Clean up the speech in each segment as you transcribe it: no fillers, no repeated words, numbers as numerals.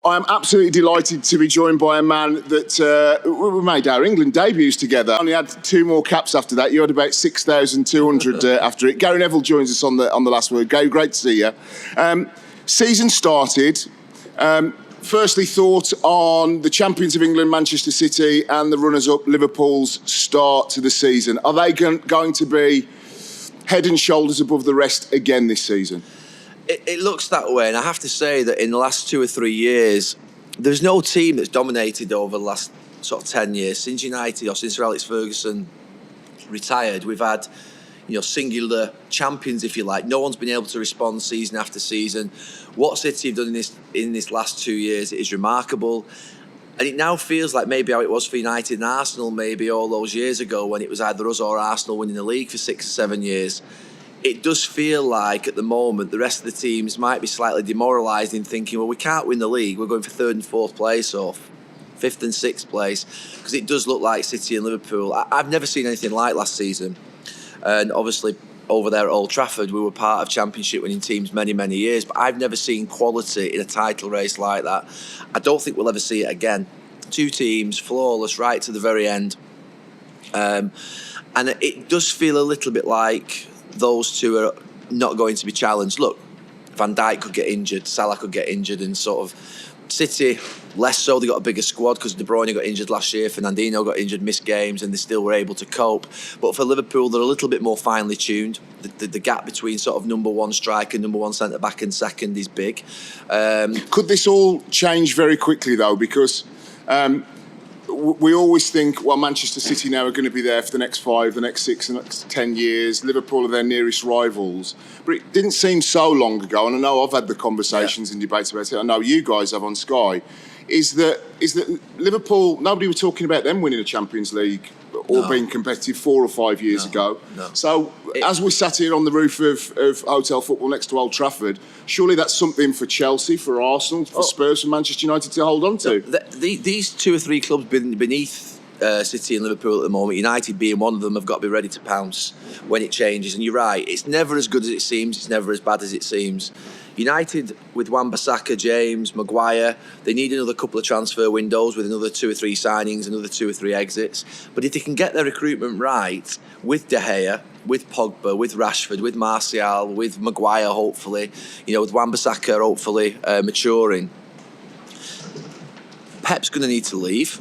I'm absolutely delighted to be joined by a man that we made our England debuts together. Only had 2 more caps after that. You had about 6,200 after it. Gary Neville joins us on the last word. Gary, great to see you. Season started. Firstly, thought on the champions of England, Manchester City, and the runners-up, Liverpool's start to the season. Are they going to be head and shoulders above the rest again this season? It looks that way, and I have to say that in the last 2 or 3 years, there's no team that's dominated over the last sort of 10 years. Since United, or since Sir Alex Ferguson retired, we've had singular champions, if you like. No one's been able to respond season after season. What City have done in this last 2 years is remarkable. And it now feels like maybe how it was for United and Arsenal maybe all those years ago when it was either us or Arsenal winning the league for 6 or 7 years. It does feel like at the moment the rest of the teams might be slightly demoralised in thinking, well, we can't win the league. We're going for 3rd and 4th place or 5th and 6th place, because it does look like City and Liverpool. I've never seen anything like last season. And obviously over there at Old Trafford we were part of championship winning teams many, many years, but I've never seen quality in a title race like that. I don't think we'll ever see it again. 2 teams, flawless right to the very end. And it does feel a little bit like those 2 are not going to be challenged. Look, Van Dijk could get injured, Salah could get injured, and sort of City less so. They got a bigger squad because De Bruyne got injured last year, Fernandinho got injured, missed games, and they still were able to cope. But for Liverpool, they're a little bit more finely tuned. The gap between sort of number 1 striker, number 1 centre back, and second is big. Could this all change very quickly though? Because we always think, well, Manchester City now are going to be there for the next 5, the next 6, the next 10 years. Liverpool are their nearest rivals. But it didn't seem so long ago, and I know I've had the conversations and debates about it. I know you guys have on Sky. Is that Liverpool, nobody was talking about them winning a Champions League or being competitive 4 or 5 years ago. No. So as we sat here on the roof of Hotel Football next to Old Trafford, surely that's something for Chelsea, for Arsenal, for Spurs, for Manchester United to hold on to. These 2 or 3 clubs beneath City and Liverpool at the moment, United being one of them, have got to be ready to pounce when it changes. And you're right, it's never as good as it seems, it's never as bad as it seems. United, with Wan-Bissaka, James, Maguire, they need another couple of transfer windows with another 2 or 3 signings, another 2 or 3 exits. But if they can get their recruitment right, with De Gea, with Pogba, with Rashford, with Martial, with Maguire, hopefully, with Wan-Bissaka, hopefully maturing, Pep's going to need to leave.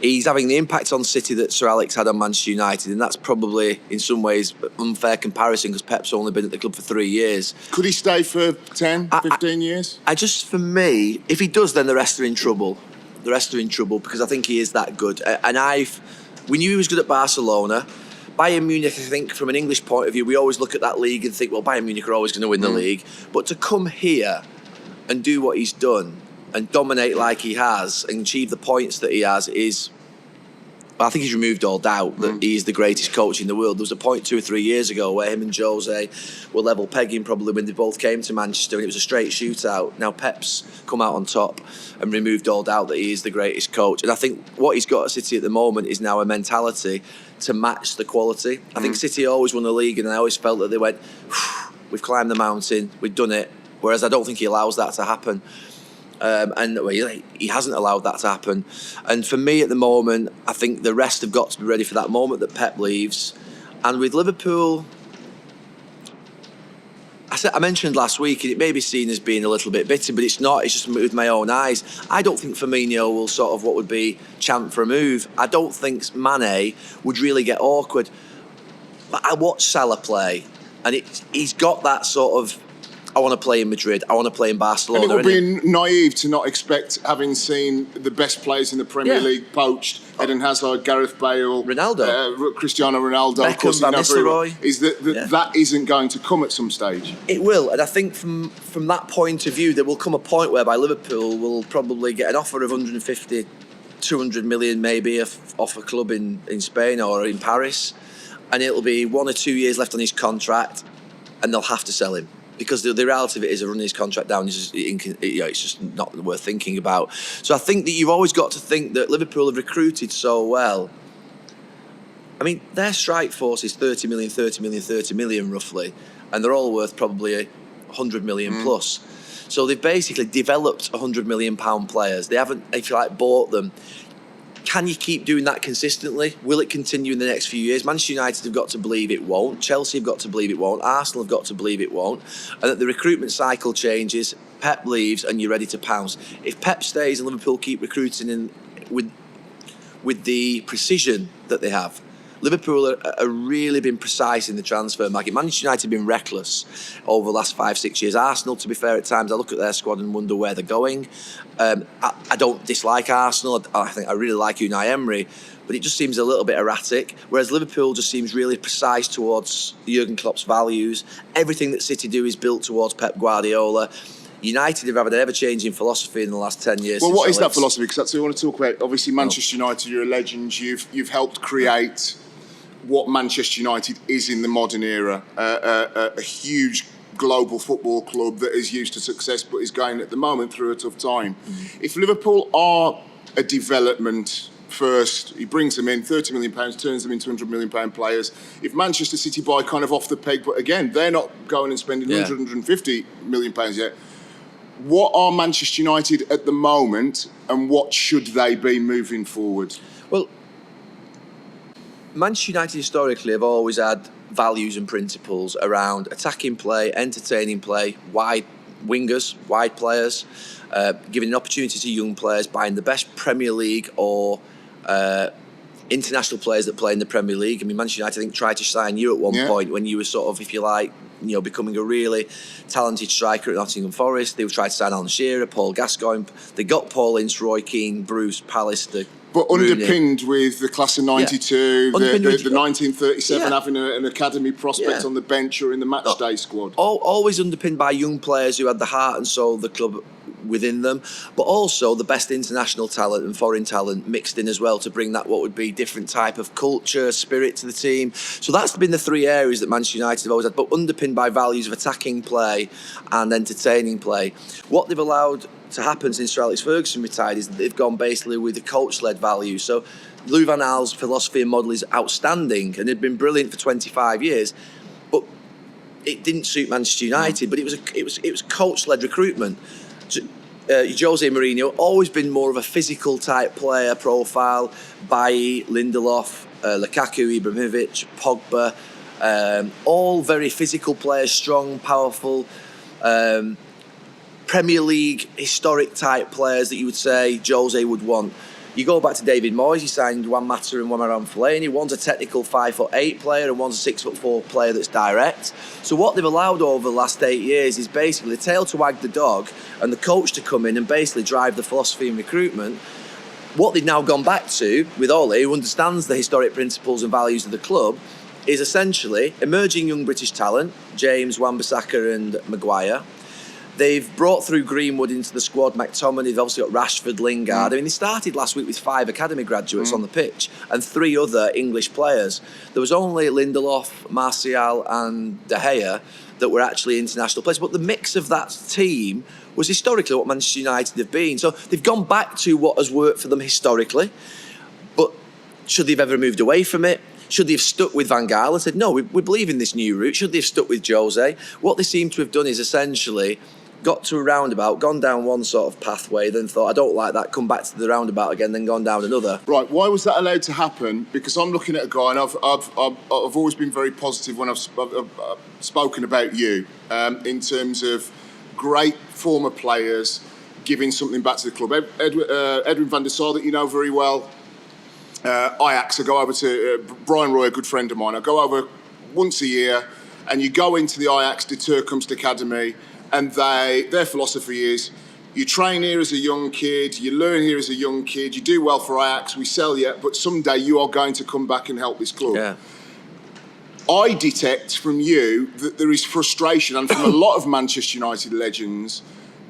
He's having the impact on City that Sir Alex had on Manchester United, and that's probably, in some ways, an unfair comparison because Pep's only been at the club for 3 years. Could he stay for 10, 15 years? For me, if he does, then the rest are in trouble. The rest are in trouble because I think he is that good. And we knew he was good at Barcelona. Bayern Munich, I think, from an English point of view, we always look at that league and think, well, Bayern Munich are always going to win the league. But to come here and do what he's done and dominate like he has and achieve the points that he has I think he's removed all doubt that he is the greatest coach in the world. There was a point 2 or 3 years ago where him and Jose were level pegging probably when they both came to Manchester, and it was a straight shootout. Now Pep's come out on top and removed all doubt that he is the greatest coach. And I think what he's got at City at the moment is now a mentality to match the quality. I think City always won the league, and I always felt that they went, we've climbed the mountain, we've done it. Whereas I don't think he allows that to happen. He hasn't allowed that to happen. And for me at the moment, I think the rest have got to be ready for that moment that Pep leaves. And with Liverpool, I mentioned last week, and it may be seen as being a little bit bitter, but it's not. It's just with my own eyes. I don't think Firmino will sort of what would be champ for a move. I don't think Mane would really get awkward. But I watched Salah play, and he's got that sort of, I want to play in Madrid, I want to play in Barcelona. And it would be naive to not expect, having seen the best players in the Premier League poached, Eden Hazard, Gareth Bale, Ronaldo, Cristiano Ronaldo, Beckham, Van Nistelrooy, is that isn't going to come at some stage. It will, and I think from that point of view, there will come a point whereby Liverpool will probably get an offer of 150, 200 million maybe off a club in Spain or in Paris, and it'll be 1 or 2 years left on his contract, and they'll have to sell him. Because the reality of it is, running his contract down is it's just not worth thinking about. So I think that you've always got to think that Liverpool have recruited so well. I mean, their strike force is 30 million roughly, and they're all worth probably 100 million plus. So they've basically developed £100 million players. They haven't, if you like, bought them. Can you keep doing that consistently? Will it continue in the next few years? Manchester United have got to believe it won't. Chelsea have got to believe it won't. Arsenal have got to believe it won't. And that the recruitment cycle changes, Pep leaves, and you're ready to pounce. If Pep stays and Liverpool keep recruiting in with the precision that they have, Liverpool are really been precise in the transfer market. Manchester United have been reckless over the last 5-6 years. Arsenal, to be fair, at times I look at their squad and wonder where they're going. I don't dislike Arsenal. I think I really like Unai Emery, but it just seems a little bit erratic. Whereas Liverpool just seems really precise towards Jurgen Klopp's values. Everything that City do is built towards Pep Guardiola. United have had an ever-changing philosophy in the last 10 years. Well, what is that philosophy? Because that's what we want to talk about. Obviously, Manchester United, you're a legend. You've helped create what Manchester United is in the modern era. A huge global football club that is used to success but is going at the moment through a tough time. If Liverpool are a development first, he brings them in, £30 million, turns them into £100 million players. If Manchester City buy kind of off the peg, but again, they're not going and spending £150 million yet. What are Manchester United at the moment, and what should they be moving forward? Well, Manchester United historically have always had values and principles around attacking play, entertaining play, wide wingers, wide players, giving an opportunity to young players, buying the best Premier League or international players that play in the Premier League. I mean, Manchester United, I think, tried to sign you at one point when you were sort of, if you like, becoming a really talented striker at Nottingham Forest. They tried to sign Alan Shearer, Paul Gascoigne. They got Paul Ince, Roy Keane, Bruce, Pallister. But underpinned with the class of 92, the 1937 having an academy prospect on the bench or in the match day squad. Always underpinned by young players who had the heart and soul of the club within them, but also the best international talent and foreign talent mixed in as well to bring that what would be different type of culture, spirit to the team. So that's been the three areas that Manchester United have always had, but underpinned by values of attacking play and entertaining play. What they've allowed to happen since Sir Alex Ferguson retired is that they've gone basically with the coach-led values. So Louis van Gaal's philosophy and model is outstanding and had been brilliant for 25 years, but it didn't suit Manchester United. But it was coach-led recruitment. Jose Mourinho always been more of a physical type player profile. Bailly, Lindelof, Lukaku, Ibrahimovic, Pogba, all very physical players, strong, powerful. Premier League historic type players that you would say Jose would want. You go back to David Moyes, he signed Juan Mata and Juan Fellaini. One's a technical 5'8" player and one's a 6'4" player that's direct. So what they've allowed over the last 8 years is basically the tail to wag the dog and the coach to come in and basically drive the philosophy and recruitment. What they've now gone back to with Ole, who understands the historic principles and values of the club, is essentially emerging young British talent, James, Wan-Bissaka and Maguire. They've brought through Greenwood into the squad, McTominay, they've obviously got Rashford, Lingard. I mean, they started last week with 5 academy graduates on the pitch and 3 other English players. There was only Lindelof, Martial and De Gea that were actually international players. But the mix of that team was historically what Manchester United have been. So they've gone back to what has worked for them historically. But should they have ever moved away from it? Should they have stuck with Van Gaal and said, no, we believe in this new route? Should they have stuck with Jose? What they seem to have done is essentially got to a roundabout, gone down one sort of pathway, then thought, I don't like that, come back to the roundabout again, then gone down another. Right, why was that allowed to happen? Because I'm looking at a guy, and I've always been very positive when I've spoken about you in terms of great former players giving something back to the club. Edwin van der Sar, that you know very well, Ajax, I go over to Brian Roy, a good friend of mine. I go over once a year, and you go into the Ajax de Turkumst Academy, and their philosophy is, you train here as a young kid, you learn here as a young kid, you do well for Ajax, we sell you, but someday you are going to come back and help this club. Yeah. I detect from you that there is frustration, and from a lot of Manchester United legends,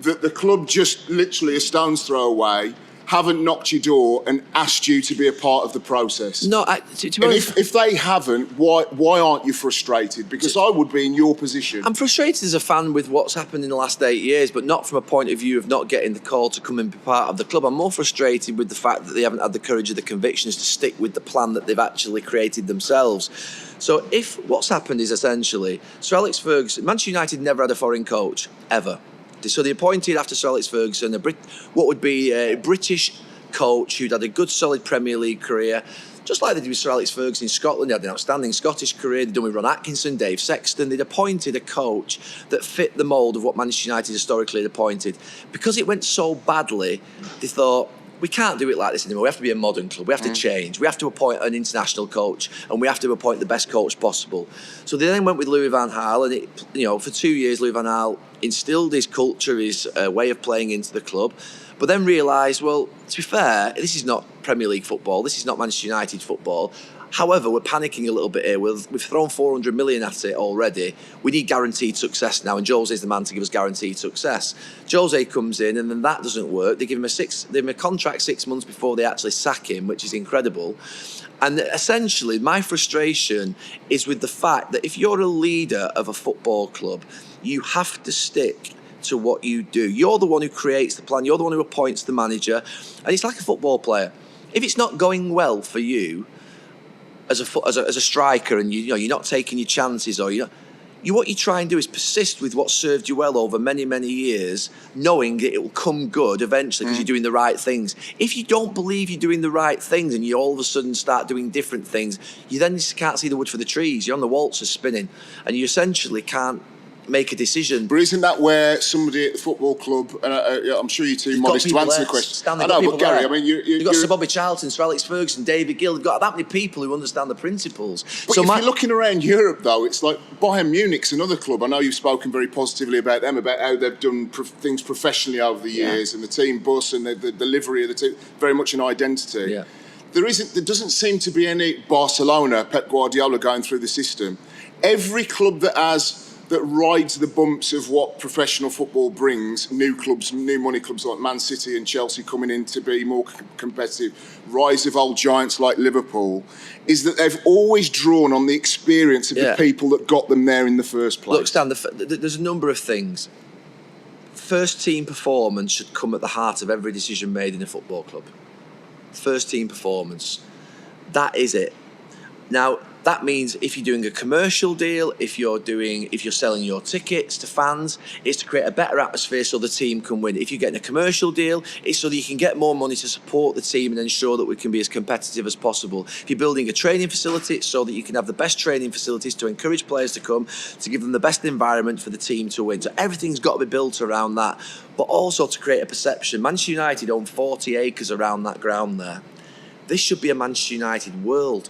that the club just literally a stone's throw away haven't knocked your door and asked you to be a part of the process. No, to be honest, if they haven't, why aren't you frustrated? Because I would be in your position. I'm frustrated as a fan with what's happened in the last 8 years, but not from a point of view of not getting the call to come and be part of the club. I'm more frustrated with the fact that they haven't had the courage of the convictions to stick with the plan that they've actually created themselves. So if what's happened is essentially Sir Alex Ferguson, Manchester United never had a foreign coach, ever. Manchester. So they appointed, after Sir Alex Ferguson, what would be a British coach who'd had a good, solid Premier League career. Just like they did with Sir Alex Ferguson in Scotland, they had an outstanding Scottish career. They'd done with Ron Atkinson, Dave Sexton. They'd appointed a coach that fit the mould of what Manchester United historically had appointed. Because it went so badly, they thought, we can't do it like this anymore. We have to be a modern club. We have to change. We have to appoint an international coach, and we have to appoint the best coach possible. So they then went with Louis van Gaal, and for 2 years, Louis van Gaal instilled his culture, his way of playing into the club. But then realised, well, to be fair, this is not Premier League football. This is not Manchester United football. However, we're panicking a little bit here. We've thrown 400 million at it already. We need guaranteed success now, and Jose's the man to give us guaranteed success. Jose comes in, and then that doesn't work. They give him a contract 6 months before they actually sack him, which is incredible. And essentially, my frustration is with the fact that if you're a leader of a football club, you have to stick to what you do. You're the one who creates the plan. You're the one who appoints the manager. And it's like a football player. If it's not going well for you as a striker, and you're not taking your chances, or what you try and do is persist with what served you well over many, many years, knowing that it will come good eventually because you're doing the right things. If you don't believe you're doing the right things and you all of a sudden start doing different things, you then just can't see the wood for the trees. You're on the waltzers spinning, and you essentially can't make a decision. But isn't that where somebody at the football club, and I'm sure you're too modest to answer the question. Stan, I know, but Gary, I mean, you've got Sir Bobby Charlton, Sir Alex Ferguson, David Gill. You've got that many people who understand the principles. But if you're looking around Europe, though, it's like Bayern Munich's another club. I know you've spoken very positively about them, about how they've done things professionally over the years, and the team bus and the delivery of the team, very much an identity. Yeah. There doesn't seem to be any Barcelona, Pep Guardiola going through the system. Every club that rides the bumps of what professional football brings, new clubs, new money clubs like Man City and Chelsea coming in to be more competitive, rise of old giants like Liverpool, is that they've always drawn on the experience of the people that got them there in the first place. Look, Stan, there's a number of things. First team performance should come at the heart of every decision made in a football club. First team performance. That is it. Now, that means if you're doing a commercial deal, if you're selling your tickets to fans, it's to create a better atmosphere so the team can win. If you're getting a commercial deal, it's so that you can get more money to support the team and ensure that we can be as competitive as possible. If you're building a training facility, it's so that you can have the best training facilities to encourage players to come, to give them the best environment for the team to win. So everything's got to be built around that, but also to create a perception. Manchester United own 40 acres around that ground there. This should be a Manchester United world.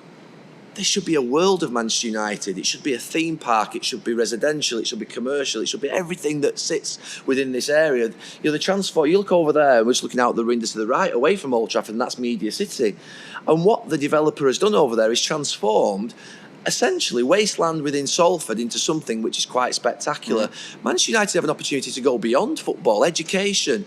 This should be a world of Manchester United. It should be a theme park. It should be residential. It should be commercial. It should be everything that sits within this area. The transport, you look over there, we're just looking out the window to the right, away from Old Trafford, and that's Media City. And what the developer has done over there is transformed essentially wasteland within Salford into something which is quite spectacular. Manchester United have an opportunity to go beyond football, education,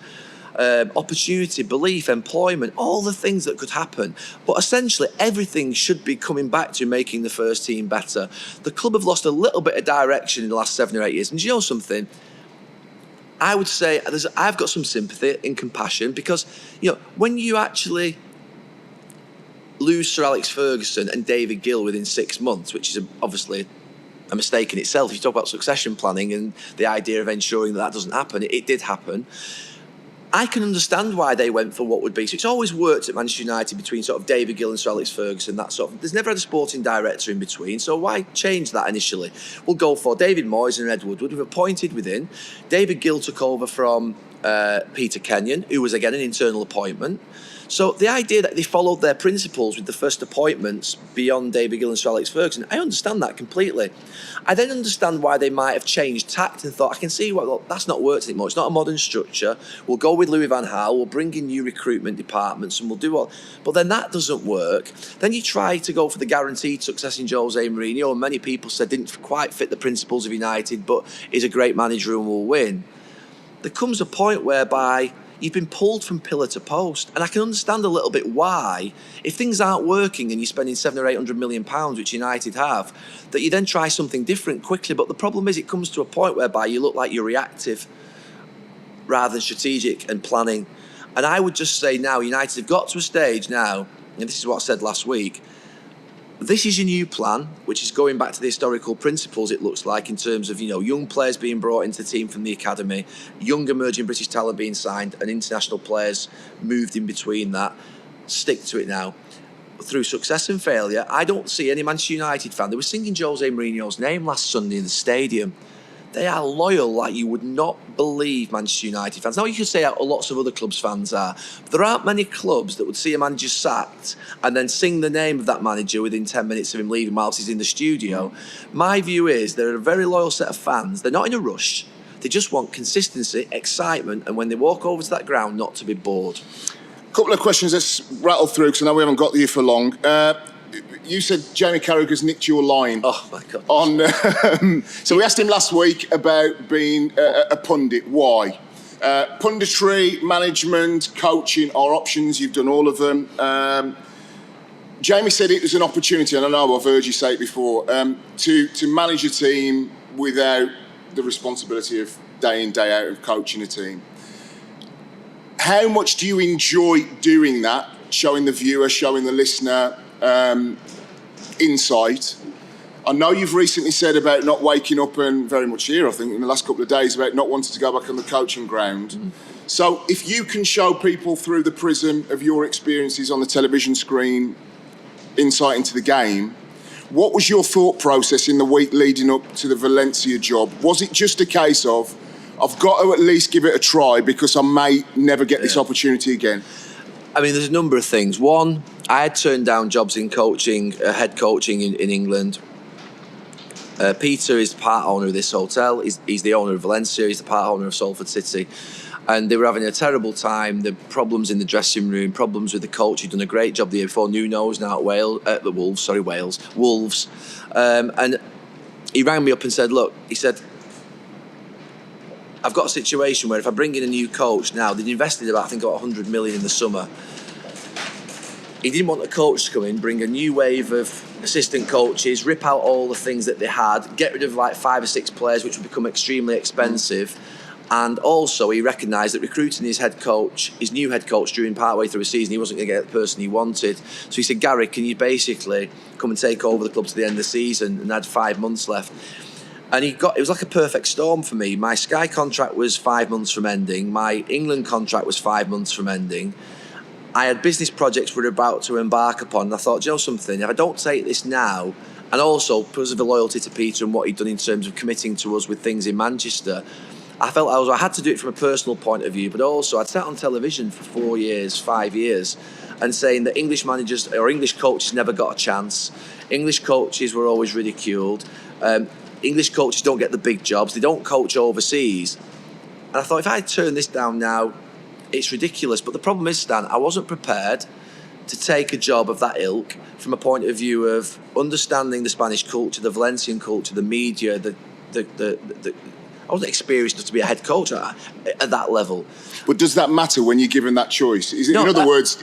opportunity, belief, employment, all the things that could happen. But essentially, everything should be coming back to making the first team better. The club have lost a little bit of direction in the last 7 or 8 years. And do you know something? I would say I've got some sympathy and compassion because, when you actually lose Sir Alex Ferguson and David Gill within 6 months, which is obviously a mistake in itself. You talk about succession planning and the idea of ensuring that doesn't happen. It did happen. I can understand why they went for what would be. So it's always worked at Manchester United between sort of David Gill and Sir Alex Ferguson, that sort of. There's never had a sporting director in between, so why change that initially? We'll go for David Moyes and Ed Woodward, who've appointed within. David Gill took over from Peter Kenyon, who was again an internal appointment. So the idea that they followed their principles with the first appointments beyond David Gill and Sir Alex Ferguson, I understand that completely. I then understand why they might have changed tact and thought, I can see, well, that's not worked anymore. It's not a modern structure. We'll go with Louis van Gaal. We'll bring in new recruitment departments and we'll do all. But then that doesn't work. Then you try to go for the guaranteed success in Jose Mourinho, and many people said didn't quite fit the principles of United, but is a great manager and will win. There comes a point whereby you've been pulled from pillar to post. And I can understand a little bit why, if things aren't working and you're spending £700 or £800 million, which United have, that you then try something different quickly. But the problem is it comes to a point whereby you look like you're reactive rather than strategic and planning. And I would just say now, United have got to a stage now, and this is what I said last week, this is your new plan, which is going back to the historical principles, it looks like, in terms of, young players being brought into the team from the academy, young emerging British talent being signed, and international players moved in between that. Stick to it now. Through success and failure, I don't see any Manchester United fan. They were singing Jose Mourinho's name last Sunday in the stadium. They are loyal like you would not believe, Manchester United fans. Now, you could say lots of other clubs' fans are. But there aren't many clubs that would see a manager sacked and then sing the name of that manager within 10 minutes of him leaving whilst he's in the studio. My view is they're a very loyal set of fans. They're not in a rush. They just want consistency, excitement, and when they walk over to that ground, not to be bored. A couple of questions let's rattle through, because I know we haven't got you for long. You said Jamie Carragher's nicked your line. Oh, my God. So we asked him last week about being a pundit. Why? Punditry, management, coaching are options. You've done all of them. Jamie said it was an opportunity, and I know I've heard you say it before, to manage a team without the responsibility of day in, day out of coaching a team. How much do you enjoy doing that, showing the viewer, showing the listener insight? I know you've recently said about not waking up, and very much here, I think, in the last couple of days, about not wanting to go back on the coaching ground. Mm. So if you can show people through the prism of your experiences on the television screen insight into the game, what was your thought process in the week leading up to the Valencia job? Was it just a case of, I've got to at least give it a try because I may never get this opportunity again? I mean, there's a number of things. One, I had turned down jobs in coaching, head coaching in England. Peter is the part owner of this hotel. He's the owner of Valencia. He's the part owner of Salford City. And they were having a terrible time. The problems in the dressing room, problems with the coach. He'd done a great job the year before. Nuno's now at Wolves. And he rang me up and said, look, he said, I've got a situation where if I bring in a new coach now, they'd invested about, I think, about 100 million in the summer. He didn't want the coach to come in, bring a new wave of assistant coaches, rip out all the things that they had, get rid of like 5 or 6 players, which would become extremely expensive. And also, he recognised that recruiting his new head coach, during partway through a season, he wasn't going to get the person he wanted. So he said, Gary, can you basically come and take over the club to the end of the season? And I had 5 months left. And it was like a perfect storm for me. My Sky contract was 5 months from ending. My England contract was 5 months from ending. I had business projects we were about to embark upon. And I thought, you know something, if I don't take this now, and also because of the loyalty to Peter and what he'd done in terms of committing to us with things in Manchester, I felt I had to do it from a personal point of view, but also I'd sat on television for 5 years, and saying that English managers or English coaches never got a chance. English coaches were always ridiculed. English coaches don't get the big jobs. They don't coach overseas. And I thought, if I turn this down now, it's ridiculous. But the problem is, Stan, I wasn't prepared to take a job of that ilk from a point of view of understanding the Spanish culture, the Valencian culture, the media, I wasn't experienced enough to be a head coach at that level. But does that matter when you're given that choice? Is it, in other words,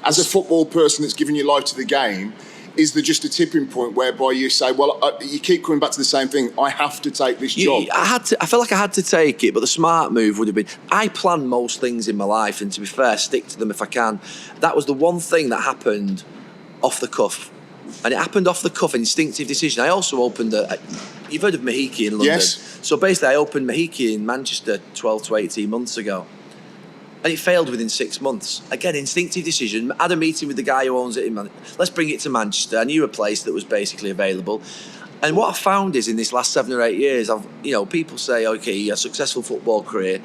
as a football person that's given your life to the game, is there just a tipping point whereby you say, well, you keep coming back to the same thing, I have to take this job? I felt like I had to take it, but the smart move would have been, I plan most things in my life, and to be fair, stick to them if I can. That was the one thing that happened off the cuff. And it happened off the cuff, instinctive decision. I also opened you've heard of Mahiki in London? Yes. So basically, I opened Mahiki in Manchester 12 to 18 months ago. And it failed within 6 months. Again, instinctive decision. I had a meeting with the guy who owns it in Manchester. Let's bring it to Manchester. I knew a place that was basically available. And what I found is in this last 7 or 8 years, people say, okay, a successful football career.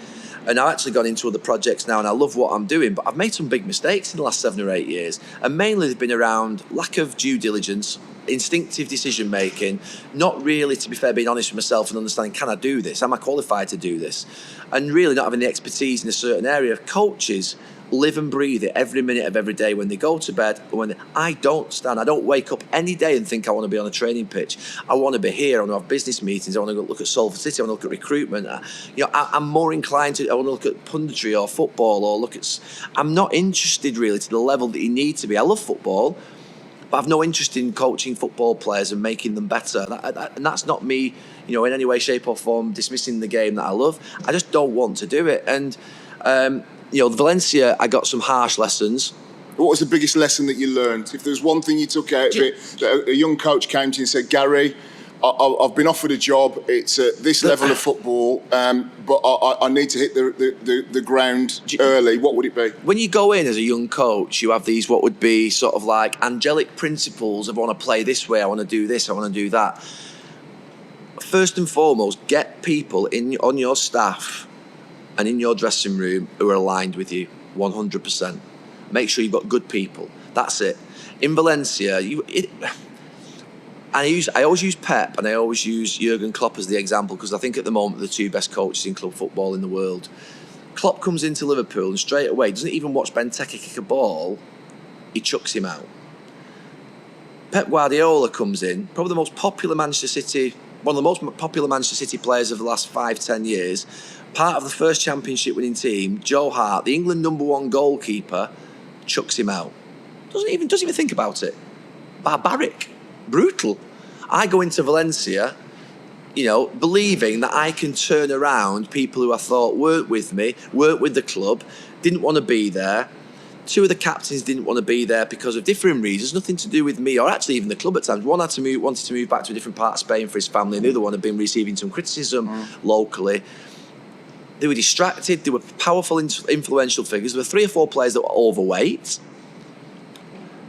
And I've actually gone into other projects now, and I love what I'm doing. But I've made some big mistakes in the last 7 or 8 years. And mainly they've been around lack of due diligence, instinctive decision making, not really, to be fair, being honest with myself and understanding, can I do this? Am I qualified to do this? And really not having the expertise in a certain area. Coaches live and breathe it every minute of every day when they go to bed. I don't wake up any day and think I want to be on a training pitch. I want to be here. I want to have business meetings. I want to go look at Salford City. I want to look at recruitment. I'm more inclined to. I want to look at punditry or football or I'm not interested really to the level that you need to be. I love football, but I've no interest in coaching football players and making them better. And that's not me, in any way, shape or form dismissing the game that I love. I just don't want to do it. And Valencia, I got some harsh lessons. What was the biggest lesson that you learned? If there's one thing you took out of it, that a young coach came to you and said, Gary, I've been offered a job. It's at this level of football, but I need to hit the ground early. What would it be? When you go in as a young coach, you have these what would be sort of like angelic principles of I want to play this way, I want to do this, I want to do that. First and foremost, get people on your staff and in your dressing room who are aligned with you 100%. Make sure you've got good people. That's it. In Valencia, I always use Pep and I always use Jurgen Klopp as the example because I think at the moment they're the two best coaches in club football in the world. Klopp comes into Liverpool and straight away doesn't even watch Benteke kick a ball, he chucks him out. Pep Guardiola comes in, probably the most popular Manchester City, one of the most popular Manchester City players of the last 5-10 years, part of the first championship winning team. Joe Hart, the England #1 goalkeeper, chucks him out. Doesn't even think about it. Barbaric. Brutal. I go into Valencia, believing that I can turn around people who I thought weren't with me, weren't with the club, didn't want to be there. 2 of the captains didn't want to be there because of different reasons, nothing to do with me or actually even the club at times. One wanted to move back to a different part of Spain for his family, and the other one had been receiving some criticism locally. They were distracted, they were powerful, influential figures. There were 3 or 4 players that were overweight.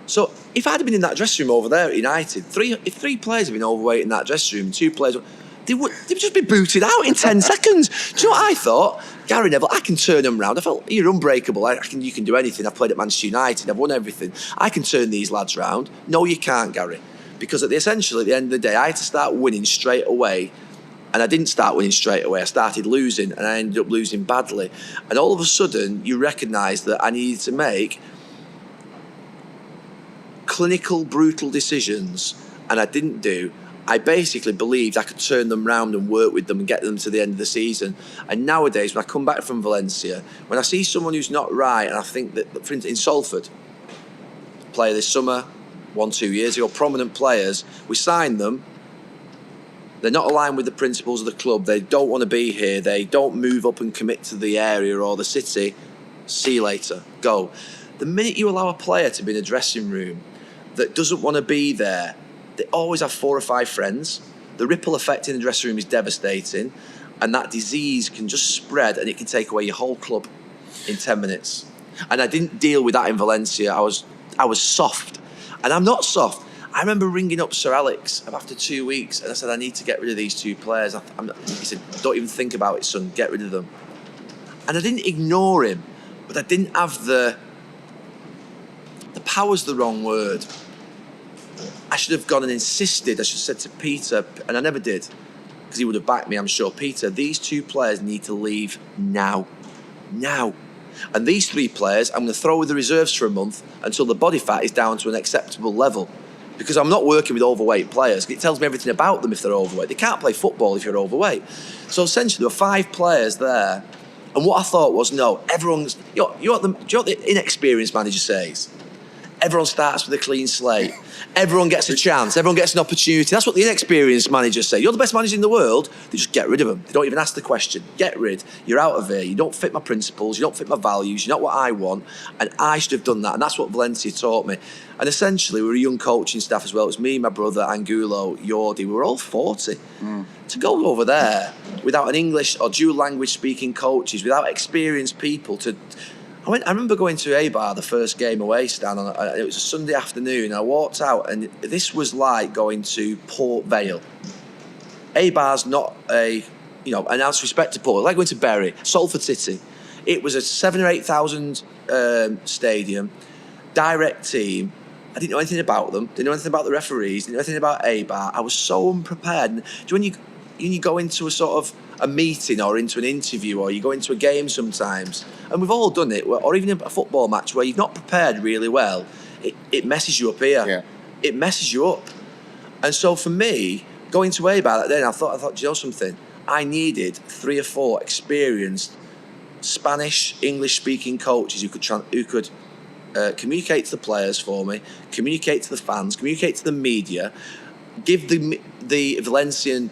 So if I'd have been in that dressing room over there at United, if 3 players had been overweight in that dressing room, 2 players, they would just be booted out in 10 seconds. Do you know what I thought? Gary Neville, I can turn them round. I felt, you're unbreakable. You can do anything. I've played at Manchester United. I've won everything. I can turn these lads round. No, you can't, Gary. Because essentially, at the end of the day, I had to start winning straight away. And I didn't start winning straight away. I started losing, and I ended up losing badly. And all of a sudden, you recognise that I needed to make clinical, brutal decisions, and I didn't do. I basically believed I could turn them round and work with them and get them to the end of the season. And nowadays, when I come back from Valencia, when I see someone who's not right, and I think that, for instance, in Salford, player this summer, 1-2 years ago, prominent players, we signed them. They're not aligned with the principles of the club. They don't want to be here. They don't move up and commit to the area or the city. See you later. Go. The minute you allow a player to be in a dressing room that doesn't want to be there, they always have 4 or 5 friends. The ripple effect in the dressing room is devastating, and that disease can just spread and it can take away your whole club in 10 minutes. And I didn't deal with that in Valencia. I was soft. And I'm not soft. I remember ringing up Sir Alex after 2 weeks and I said, I need to get rid of these 2 players. He said, don't even think about it, son, get rid of them. And I didn't ignore him, but I didn't have the power's the wrong word. I should have gone and insisted. I should have said to Peter, and I never did, because he would have backed me, I'm sure. Peter, these 2 players need to leave now. Now. And these 3 players, I'm going to throw with the reserves for a month until the body fat is down to an acceptable level. Because I'm not working with overweight players. It tells me everything about them if they're overweight. They can't play football if you're overweight. So essentially, there were 5 players there. And what I thought was, no, everyone's... Do you know what the inexperienced manager says? Everyone starts with a clean slate. Everyone gets a chance. Everyone gets an opportunity. That's what the inexperienced managers say. You're the best manager in the world. They just get rid of them. They don't even ask the question. Get rid. You're out of here. You don't fit my principles. You don't fit my values. You're not what I want. And I should have done that. And that's what Valencia taught me. And essentially, we were a young coaching staff as well. It was me, my brother, Angulo, Yordi. We were all 40. To go over there without an English or dual language speaking coaches, without experienced people I remember going to Eibar the first game away, Stan. It was a Sunday afternoon. I walked out, and this was like going to Port Vale. Eibar's not an ounce respect to Port. Like going to Bury, Salford City. It was a 7,000 or 8,000 stadium, direct team. I didn't know anything about them. Didn't know anything about the referees. Didn't know anything about Eibar. I was so unprepared. When you go into a sort of a meeting or into an interview or you go into a game sometimes, and we've all done it, or even a football match where you've not prepared really well, it messes you up here. Yeah. It messes you up. And so for me, going to Eibar that day, I thought, do you know something? I needed 3 or 4 experienced Spanish, English-speaking coaches who could communicate to the players for me, communicate to the fans, communicate to the media, give the Valencian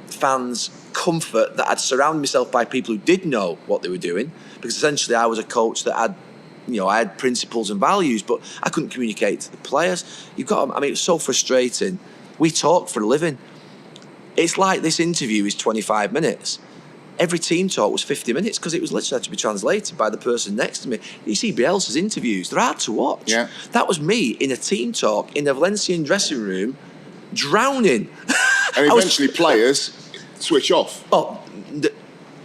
fans comfort that I'd surround myself by people who did know what they were doing, because essentially I was a coach that had I had principles and values, but I couldn't communicate to the players. It was so frustrating. We talk for a living. It's like this interview is 25 minutes. Every team talk was 50 minutes because it was literally had to be translated by the person next to me. You see Bielsa's interviews, they're hard to watch. Yeah. That was me in a team talk in a Valencian dressing room, drowning. And eventually players switch off.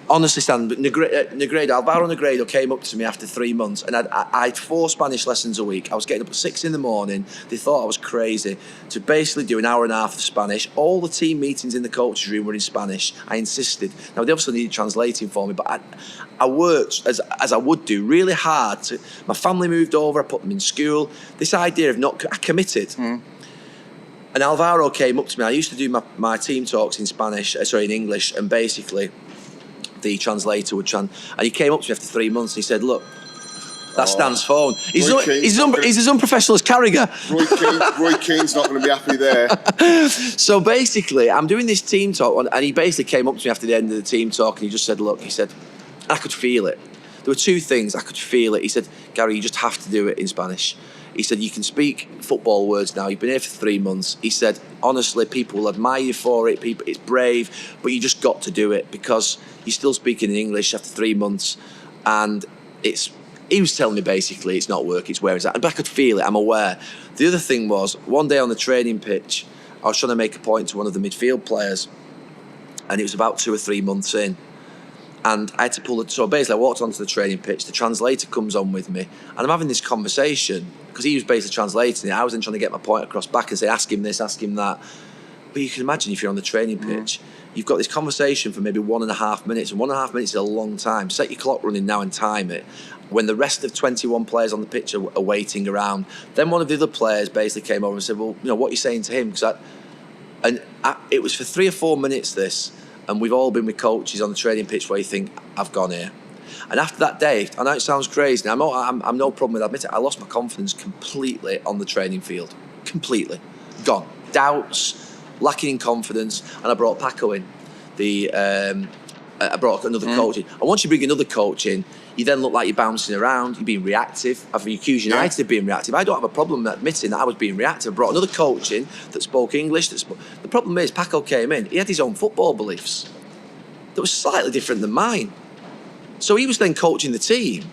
Honestly, Stan, but Alvaro Negredo came up to me after 3 months, and I had 4 Spanish lessons a week. I was getting up at 6 in the morning. They thought I was crazy to basically do an hour and a half of Spanish. All the team meetings in the coach's room were in Spanish. I insisted. Now, they obviously needed translating for me, but I worked, as I would do, really hard. My family moved over. I put them in school. This idea of I committed. And Alvaro came up to me. I used to do my team talks in English, and basically the translator would and he came up to me after 3 months and he said, "Look, that's Stan's phone. He's as unprofessional as Carragher." Roy Keane's not going to be happy there. So basically, I'm doing this team talk, and he basically came up to me after the end of the team talk and he just said, "Look," he said, I could feel it. There were 2 things, I could feel it. He said, "Gary, you just have to do it in Spanish." He said, "You can speak football words now. You've been here for 3 months." He said, "Honestly, people will admire you for it. It's brave, but you just got to do it because you're still speaking in English after 3 months." And he was telling me basically it's not working, it's where it's at. But I could feel it, I'm aware. The other thing was, one day on the training pitch, I was trying to make a point to one of the midfield players, and it was about 2 or 3 months in. And I had to pull it. So basically, I walked onto the training pitch. The translator comes on with me, and I'm having this conversation because he was basically translating it. I was then trying to get my point across back and say, "Ask him this, ask him that." But you can imagine if you're on the training pitch, you've got this conversation for maybe 1.5 minutes, and 1.5 minutes is a long time. Set your clock running now and time it. When the rest of 21 players on the pitch are waiting around, then one of the other players basically came over and said, "Well, what are you saying to him?" It was for 3 or 4 minutes this. And we've all been with coaches on the training pitch where you think, "I've gone here." And after that day, I know it sounds crazy. I'm no problem with admitting it. I lost my confidence completely on the training field. Completely. Gone. Doubts, lacking in confidence. And I brought Paco in. I brought another coach in. And once you bring another coach in, you then look like you're bouncing around, you're being reactive. I've accused United of being reactive. I don't have a problem admitting that I was being reactive. I brought another coach in that spoke English. The problem is, Paco came in, he had his own football beliefs that was slightly different than mine. So he was then coaching the team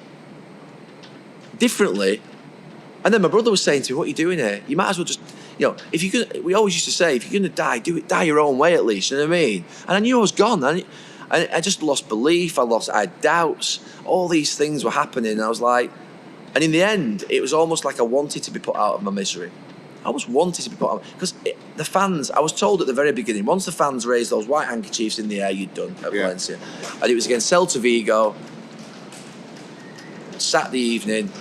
differently. And then my brother was saying to me, "What are you doing here? You might as well just, if you're gonna," we always used to say, "If you're going to die, die your own way at least," you know what I mean? And I knew I was gone. I just lost belief. I had doubts. All these things were happening. And I was like, and in the end, it was almost like I wanted to be put out of my misery. I almost wanted to be put out because the fans, I was told at the very beginning, once the fans raised those white handkerchiefs in the air, you'd done at Valencia. And it was against Celta Vigo, Saturday evening,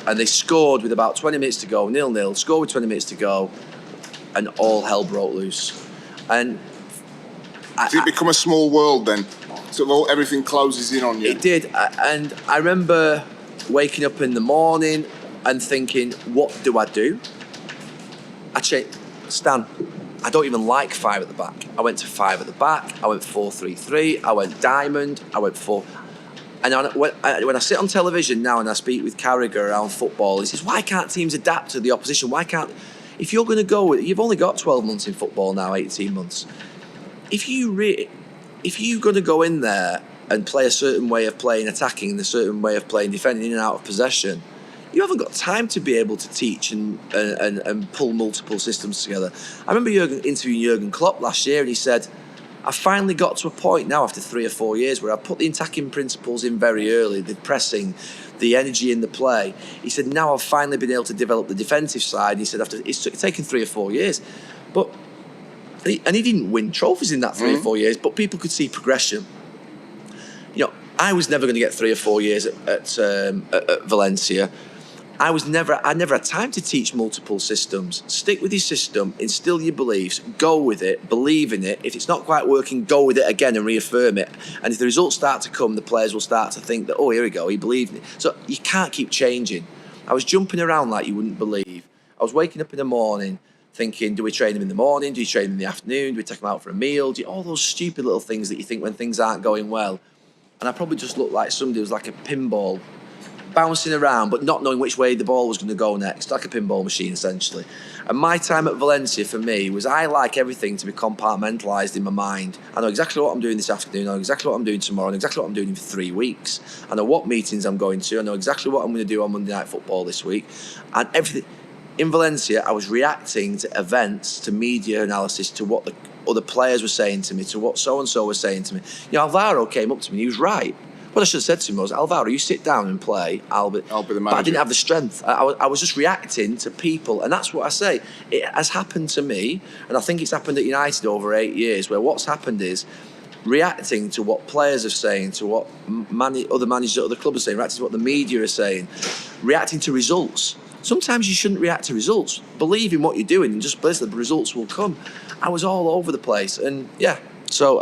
and they scored with about 20 minutes to go, 0-0, scored with 20 minutes to go, and all hell broke loose. And did it become a small world then? So everything closes in on you? It did. And I remember waking up in the morning and thinking, what do I do? Stan, I don't even like 5 at the back. I went to 5 at the back. I went 4-3-3. I went diamond. I went 4. And when I sit on television now and I speak with Carragher around football, he says, "Why can't teams adapt to the opposition? Why can't..." If you're going to go with... You've only got 12 months in football now, 18 months. If you're going to go in there and play a certain way of playing attacking and a certain way of playing defending in and out of possession, you haven't got time to be able to teach and pull multiple systems together. I remember interviewing Jurgen Klopp last year, and he said, "I finally got to a point now after 3 or 4 years where I put the attacking principles in very early, the pressing, the energy in the play." He said, "Now I've finally been able to develop the defensive side." He said, it's taken 3 or 4 years. He didn't win trophies in that 3 or 4 years, but people could see progression. I was never going to get 3 or 4 years at Valencia. I never had time to teach multiple systems. Stick with your system, instill your beliefs, go with it, believe in it. If it's not quite working, go with it again and reaffirm it. And if the results start to come, the players will start to think that, "Oh, here we go, he believed in it." So you can't keep changing. I was jumping around like you wouldn't believe. I was waking up in the morning thinking, do we train him in the morning? Do we train him in the afternoon? Do we take him out for a meal? All those stupid little things that you think when things aren't going well. And I probably just looked like somebody who was like a pinball bouncing around, but not knowing which way the ball was going to go next, like a pinball machine, essentially. And my time at Valencia, for me, was I like everything to be compartmentalised in my mind. I know exactly what I'm doing this afternoon, I know exactly what I'm doing tomorrow, I know exactly what I'm doing for 3 weeks. I know what meetings I'm going to, I know exactly what I'm going to do on Monday Night Football this week. And everything. In Valencia, I was reacting to events, to media analysis, to what the other players were saying to me, to what so-and-so was saying to me. Alvaro came up to me, he was right. What I should have said to him was, Alvaro, you sit down and play, I'll be the manager. But I didn't have the strength. I was just reacting to people. And that's what I say. It has happened to me, and I think it's happened at United over 8 years, where what's happened is reacting to what players are saying, to what other managers at other clubs are saying, reacting to what the media are saying, reacting to results. Sometimes you shouldn't react to results. Believe in what you're doing and just believe that the results will come. I was all over the place. And yeah, so...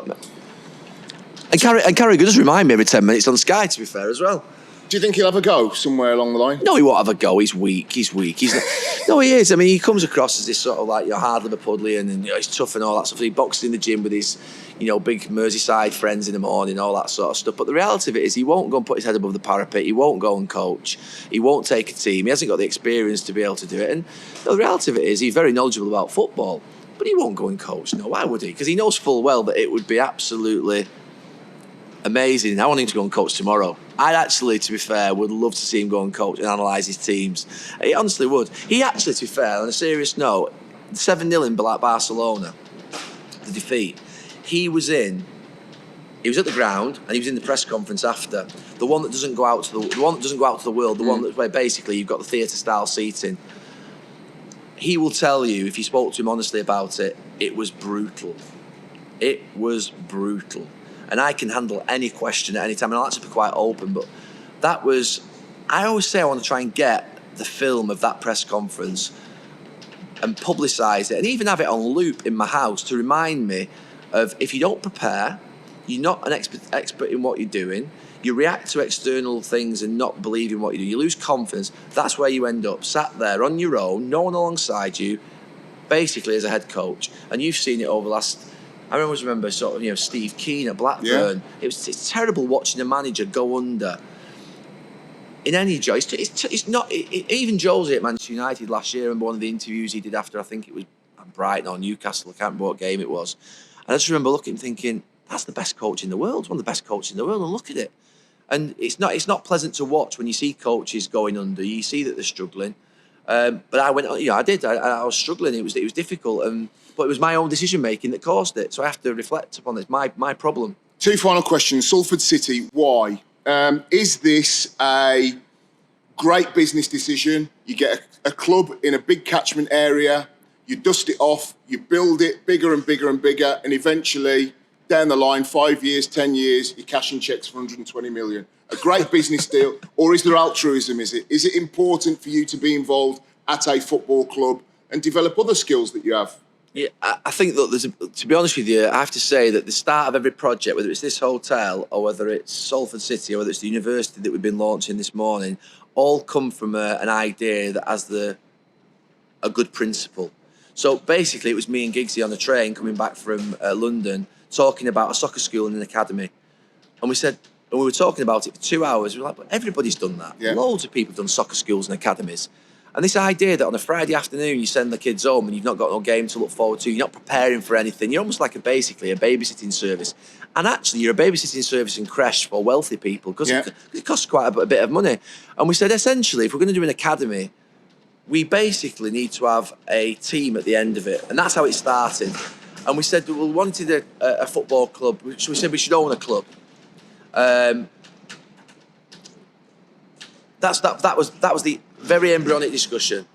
And Carragher does remind me every 10 minutes on Sky, to be fair, as well. Do you think he'll have a go somewhere along the line? No, he won't have a go. He's weak. He's not, no, he is. I mean, he comes across as this sort of like hard Liverpudlian, and he's tough and all that stuff. He boxes in the gym with his, big Merseyside friends in the morning, all that sort of stuff. But the reality of it is, he won't go and put his head above the parapet. He won't go and coach. He won't take a team. He hasn't got the experience to be able to do it. And the reality of it is, he's very knowledgeable about football, but he won't go and coach. No, why would he? Because he knows full well that it would be absolutely amazing. I want him to go and coach tomorrow. I'd actually, to be fair, would love to see him go and coach and analyse his teams. He honestly would. He actually, to be fair, on a serious note, 7-0 in Barcelona, the defeat, he was at the ground and he was in the press conference after. The one that doesn't go out to the world, the one that where basically you've got the theatre style seating. He will tell you, if you spoke to him honestly about it, it was brutal. It was brutal. And I can handle any question at any time, and I'll actually be quite open, but that was... I always say I want to try and get the film of that press conference and publicise it, and even have it on loop in my house to remind me of, if you don't prepare, you're not an expert in what you're doing, you react to external things and not believe in what you do, you lose confidence, that's where you end up, sat there on your own, no one alongside you, basically as a head coach. And you've seen it over the last... I always remember Steve Keane at Blackburn. Yeah. It's terrible watching a manager go under in any job. It's not... even Josie at Manchester United last year, I remember one of the interviews he did after, I think it was Brighton or Newcastle, I can't remember what game it was. And I just remember looking thinking, that's the best coach in the world, one of the best coaches in the world, and look at it. And it's not pleasant to watch when you see coaches going under, you see that they're struggling. But I went, I did. I was struggling. It was difficult, but it was my own decision making that caused it. So I have to reflect upon this. My problem. 2 final questions. Salford City. Why? Is this a great business decision? You get a club in a big catchment area. You dust it off. You build it bigger and bigger and bigger, and eventually, down the line, 5 years, 10 years, you're cashing cheques for 120 million. A great business deal, or is there altruism? Is it important for you to be involved at a football club and develop other skills that you have? Yeah, I think that to be honest with you, I have to say that the start of every project, whether it's this hotel or whether it's Salford City or whether it's the university that we've been launching this morning, all come from an idea that has a good principle. So basically, it was me and Giggsy on the train coming back from London talking about a soccer school and an academy, and we were talking about it for 2 hours. We were like, but everybody's done that. Yeah. Loads of people have done soccer schools and academies. And this idea that on a Friday afternoon you send the kids home and you've not got no game to look forward to, you're not preparing for anything, you're almost like basically a babysitting service. And actually you're a babysitting service and creche for wealthy people because it costs quite a bit of money. And we said, essentially, if we're going to do an academy, we basically need to have a team at the end of it. And that's how it started. And we said, we wanted a football club, so we said we should own a club. That was the very embryonic discussion.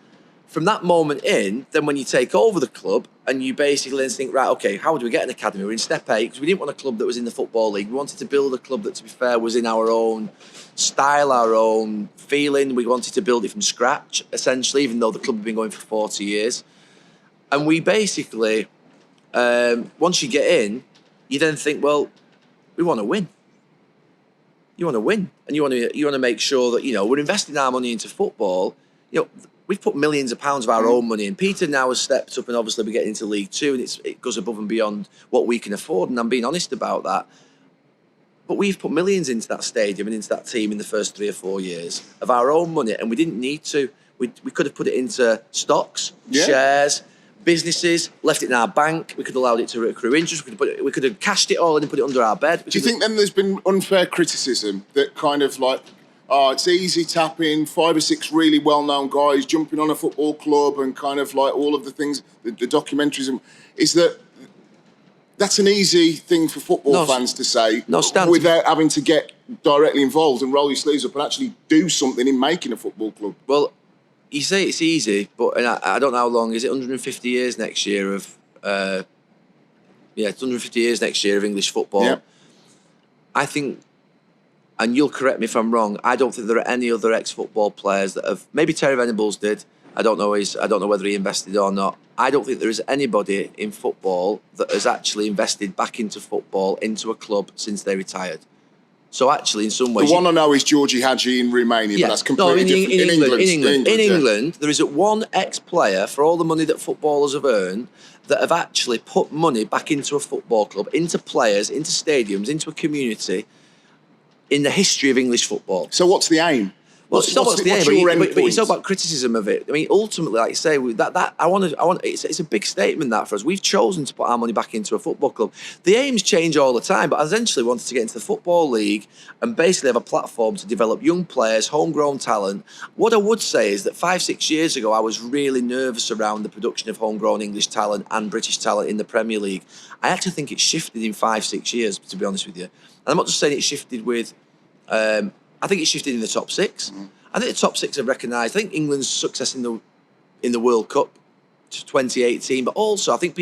From that moment in, then when you take over the club and you basically then think, right, okay, how do we get an academy? We're in step 8 because we didn't want a club that was in the Football League. We wanted to build a club that, to be fair, was in our own style, our own feeling. We wanted to build it from scratch, essentially, even though the club had been going for 40 years. And we basically, once you get in, you then think, well, we want to win. You want to win, and you want to make sure that we're investing our money into football. We've put millions of pounds of our own money in. Peter now has stepped up, and obviously we're getting into League Two, and it goes above and beyond what we can afford. And I'm being honest about that. But we've put millions into that stadium and into that team in the first 3 or 4 years of our own money, and we didn't need to. We could have put it into stocks, shares, businesses, left it in our bank. We could have allowed it to accrue interest. We could have cashed it all and put it under our bed. Do you think then there's been unfair criticism that kind of like, oh, it's easy tapping 5 or 6 really well-known guys jumping on a football club and kind of like all of the things, the documentaries, is that that's an easy thing for football fans to say without having to get directly involved and roll your sleeves up and actually do something in making a football club? Well, you say it's easy, but and I don't know how long. Is it 150 years next year of... it's 150 years next year of English football. Yeah. I think, and you'll correct me if I'm wrong, I don't think there are any other ex-football players that have... Maybe Terry Venables did. I don't know whether he invested or not. I don't think there is anybody in football that has actually invested back into football, into a club, since they retired. So actually, in some ways... The one I know is Georgi Hagi in Romania, but that's completely different. In England, there isn't one ex-player, for all the money that footballers have earned, that have actually put money back into a football club, into players, into stadiums, into a community, in the history of English football. So what's the aim? Well, it's not what's the aim, but it's all about criticism of it. I mean, ultimately, like you say, it's a big statement that for us. We've chosen to put our money back into a football club. The aims change all the time, but I essentially wanted to get into the Football League and basically have a platform to develop young players, homegrown talent. What I would say is that 5-6 years ago, I was really nervous around the production of homegrown English talent and British talent in the Premier League. I actually think it's shifted in 5-6 years, to be honest with you. And I'm not just saying it shifted with... I think it's shifted in the top 6. I think the top 6 have recognised. I think England's success in the World Cup to 2018, but also I think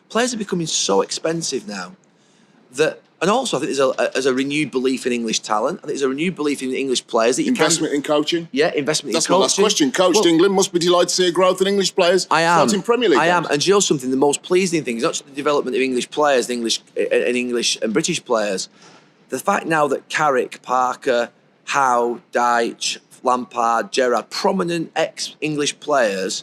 players are becoming so expensive now that, and also I think there's a renewed belief in English talent. I think there's a renewed belief in English players that investment in coaching. Yeah, investment That's in coaching. That's my last question. Coached England must be delighted to see a growth in English players. I am. Starting Premier League. I am, and do you know something? The most pleasing thing is not just the development of English players, English and British players. The fact now that Carrick, Parker, Howe, Dyche, Lampard, Gerrard, prominent ex-English players,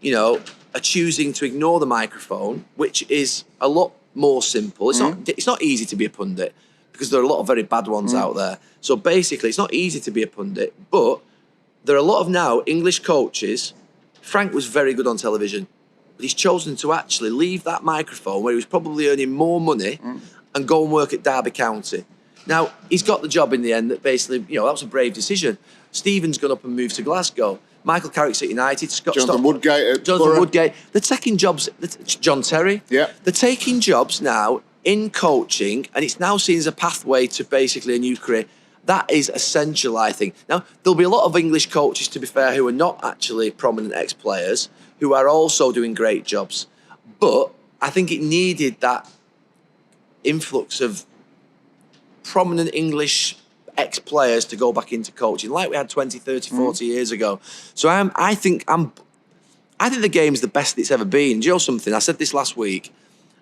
are choosing to ignore the microphone, which is a lot more simple. It's not easy to be a pundit because there are a lot of very bad ones out there. So basically, it's not easy to be a pundit, but there are a lot of now English coaches. Frank was very good on television, but he's chosen to actually leave that microphone where he was probably earning more money and go and work at Derby County. Now, he's got the job in the end that basically, that was a brave decision. Stephen's gone up and moved to Glasgow. Michael Carrick's at United. Jonathan Woodgate. They're taking jobs. John Terry. Yeah. They're taking jobs now in coaching, and it's now seen as a pathway to basically a new career. That is essential, I think. Now, there'll be a lot of English coaches, to be fair, who are not actually prominent ex-players, who are also doing great jobs. But I think it needed that influx of prominent English ex-players to go back into coaching like we had 20, 30, 40 years ago. So I think the game's the best it's ever been. Do you know something? I said this last week,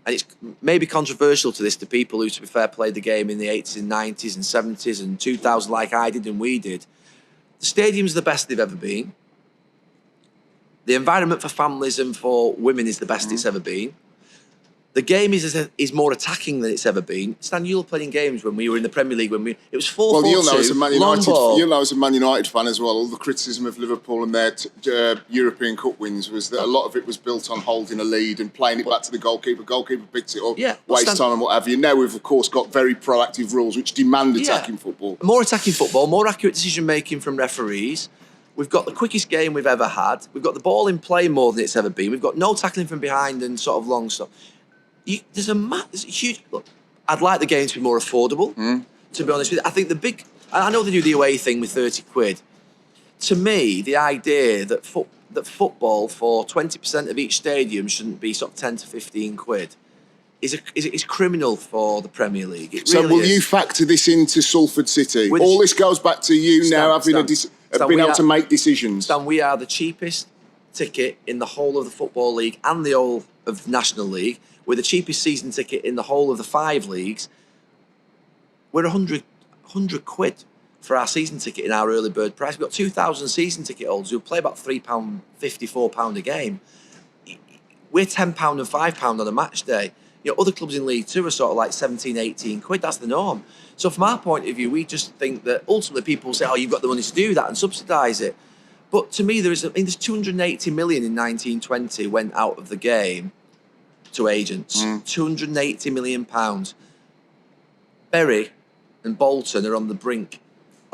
and it's maybe controversial to people who, to be fair, played the game in the 80s and 90s and 70s and 2000 like I did and we did. The stadium's the best they've ever been. The environment for families and for women is the best it's ever been. The game is more attacking than it's ever been. Stan, you were playing games when we were in the Premier League it was 4-4-2. Well, you'll know as a Man United fan as well. All the criticism of Liverpool and their European Cup wins was that a lot of it was built on holding a lead and playing it back to the goalkeeper. Goalkeeper picks it up, waste time and what have you. Now we've of course got very proactive rules which demand attacking football. More attacking football, more accurate decision making from referees. We've got the quickest game we've ever had. We've got the ball in play more than it's ever been. We've got no tackling from behind and sort of long stuff. There's a huge... Look, I'd like the game to be more affordable, to be honest with you. I think I know they do the away thing with 30 quid. To me, the idea that football for 20% of each stadium shouldn't be sort of 10 to 15 quid is criminal for the Premier League. You factor this into Salford City? All this goes back to you now having being able to make decisions. Stan, we are the cheapest ticket in the whole of the Football League and the whole of the National League. We're the cheapest season ticket in the whole of the 5 leagues. We're 100 quid for our season ticket in our early bird price. We've got 2,000 season ticket holders who play about £3.50, £4 a game. We're £10 and £5 on a match day. Other clubs in League Two are sort of like 17, 18 quid. That's the norm. So from our point of view, we just think that ultimately people say, oh, you've got the money to do that and subsidise it. But to me, there's 280 million in 1920 went out of the game to agents. 280 million pounds. Bury and Bolton are on the brink,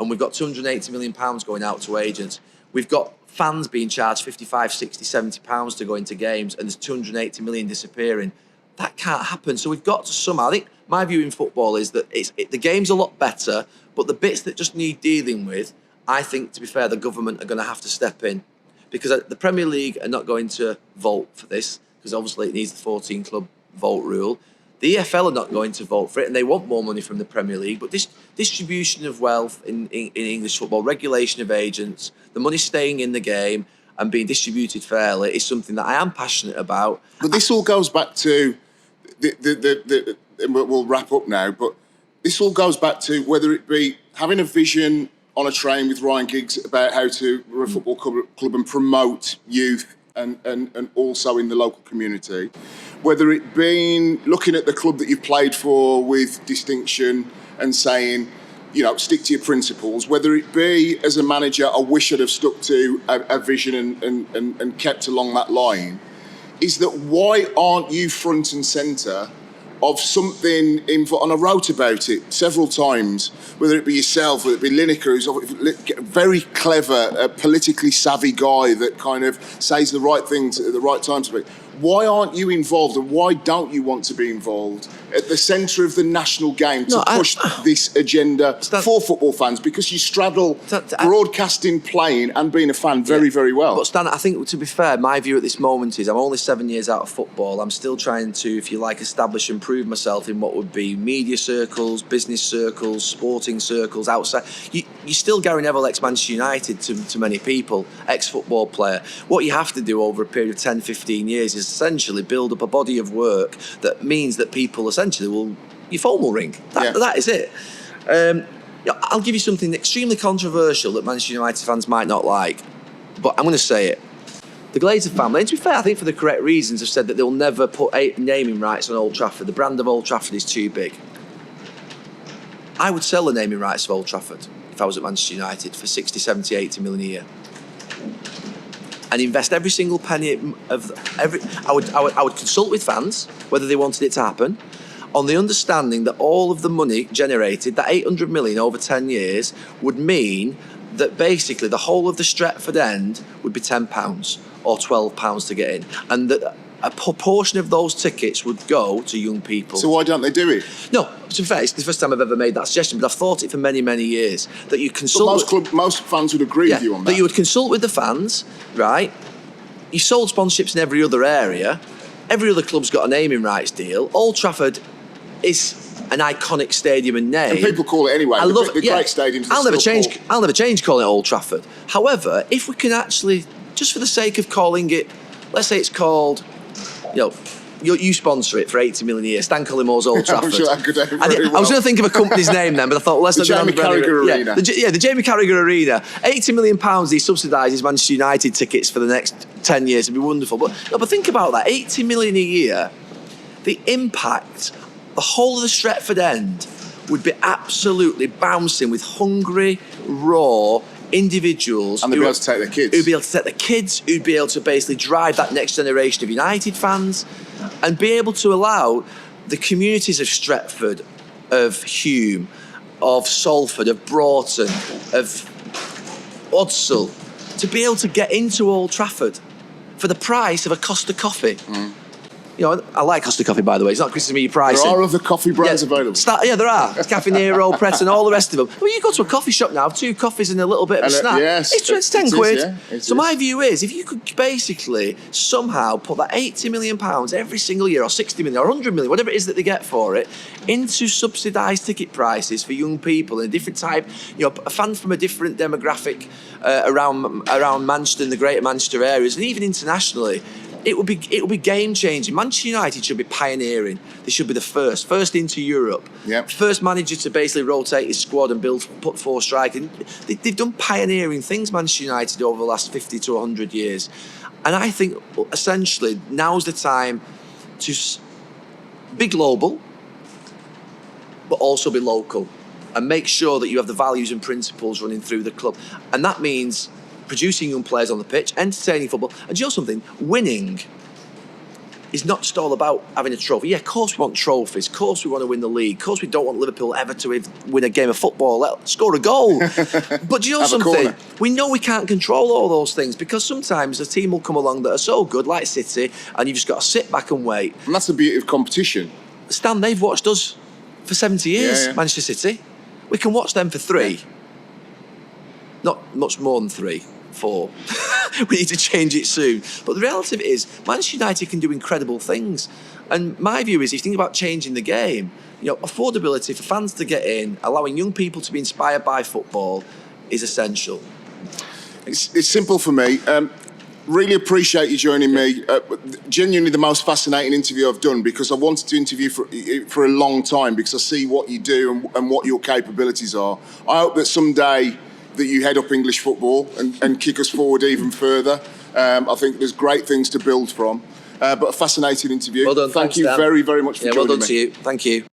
and we've got 280 million pounds going out to agents. We've got fans being charged 55, 60, 70 pounds to go into games, and there's 280 million disappearing. That can't happen. So we've got to somehow, I think my view in football is that the game's a lot better, but the bits that just need dealing with, I think, to be fair, the government are going to have to step in, because the Premier League are not going to vote for this, because obviously it needs the 14 club vote rule. The EFL are not going to vote for it, and they want more money from the Premier League. But this distribution of wealth in English football, regulation of agents, the money staying in the game and being distributed fairly is something that I am passionate about. But this all goes back to and we'll wrap up now, but this all goes back to whether it be having a vision on a train with Ryan Giggs about how to run a football club and promote youth and also in the local community, whether it be looking at the club that you've played for with distinction and saying, stick to your principles, whether it be as a manager, I wish I'd have stuck to a vision and kept along that line, is that why aren't you front and centre of something on I wrote about it several times, whether it be yourself, whether it be Lineker, who's a very clever, politically savvy guy that kind of says the right things at the right time to me. Why aren't you involved, and why don't you want to be involved at the centre of the national game to push this agenda for football fans? Because you straddle broadcasting, playing and being a fan very, very well. But Stan, I think, to be fair, my view at this moment is I'm only 7 years out of football. I'm still trying to, if you like, establish and prove myself in what would be media circles, business circles, sporting circles, outside. You're still Gary Neville, ex-Manchester United to many people, ex-football player. What you have to do over a period of 10, 15 years is essentially build up a body of work that means that people essentially your phone will ring. That is it. I'll give you something extremely controversial that Manchester United fans might not like, but I'm going to say it. The Glazer family, and to be fair, I think for the correct reasons, have said that they'll never put naming rights on Old Trafford. The brand of Old Trafford is too big. I would sell the naming rights of Old Trafford if I was at Manchester United for 60, 70, 80 million a year. And invest every single penny of I would consult with fans whether they wanted it to happen, on the understanding that all of the money generated, that 800 million over 10 years, would mean that basically the whole of the Stretford end would be £10 or £12 to get in, and that a proportion of those tickets would go to young people. So why don't they do it? No, to be fair, it's the first time I've ever made that suggestion, but I've thought it for many, many years. That you consult. But most fans would agree with you on that. That you would consult with the fans, right? You sold sponsorships in every other area. Every other club's got a naming rights deal. Old Trafford is an iconic stadium and name. And people call it anyway. I love the great stadiums. I'll never change calling it Old Trafford. However, if we can actually, just for the sake of calling it, let's say it's called, you sponsor it for 80 million a year, Stan Collymmore's Old Trafford. I'm sure that could do I was going to think of a company's name then, but I thought, let's not go Jamie Carragher Arena. The Jamie Carragher Arena. 80 million pounds he subsidises Manchester United tickets for the next 10 years. It'd be wonderful. But think about that. 80 million a year, the impact, the whole of the Stretford end would be absolutely bouncing with hungry, raw individuals. And they'd be able to take their kids. Who'd be able to take their kids, who'd be able to basically drive that next generation of United fans and be able to allow the communities of Stretford, of Hume, of Salford, of Broughton, of Odsall, to be able to get into Old Trafford for the price of a Costa coffee. I like Costa coffee, by the way. It's not criticism of your pricing. There are other coffee brands available. There are. Cafe Nero, Pret, and all the rest of them. Well, you go to a coffee shop now, 2 coffees and a little bit of a snack. Yes, it's 10 quid. So my view is, if you could basically somehow put that 80 million pounds every single year, or 60 million, or 100 million, whatever it is that they get for it, into subsidised ticket prices for young people in a different type, a fan from a different demographic around Manchester and the Greater Manchester areas, and even internationally. It would be game changing. Manchester United should be pioneering. They should be the first into Europe. Yep. First manager to basically rotate his squad and put 4 striking. They've done pioneering things, Manchester United, over the last 50 to 100 years. And I think essentially now's the time to be global, but also be local, and make sure that you have the values and principles running through the club. And that means producing young players on the pitch, entertaining football, and do you know something? Winning is not just all about having a trophy. Yeah, of course we want trophies. Of course we want to win the league. Of course we don't want Liverpool ever to win a game of football, score a goal. But do you know something? We know we can't control all those things, because sometimes a team will come along that are so good, like City, and you've just got to sit back and wait. And that's the beauty of competition. Stan, they've watched us for 70 years, Manchester City. We can watch them for 3. Yeah. Not much more than 3, 4. We need to change it soon. But the reality of it is, Manchester United can do incredible things. And my view is, if you think about changing the game, affordability for fans to get in, allowing young people to be inspired by football is essential. It's simple for me. Really appreciate you joining me. Genuinely the most fascinating interview I've done, because I wanted to interview for a long time, because I see what you do and what your capabilities are. I hope that someday that you head up English football and kick us forward even further. I think there's great things to build from. But a fascinating interview. Well done. Thank you very, very much for joining me. Well done to you. Thank you.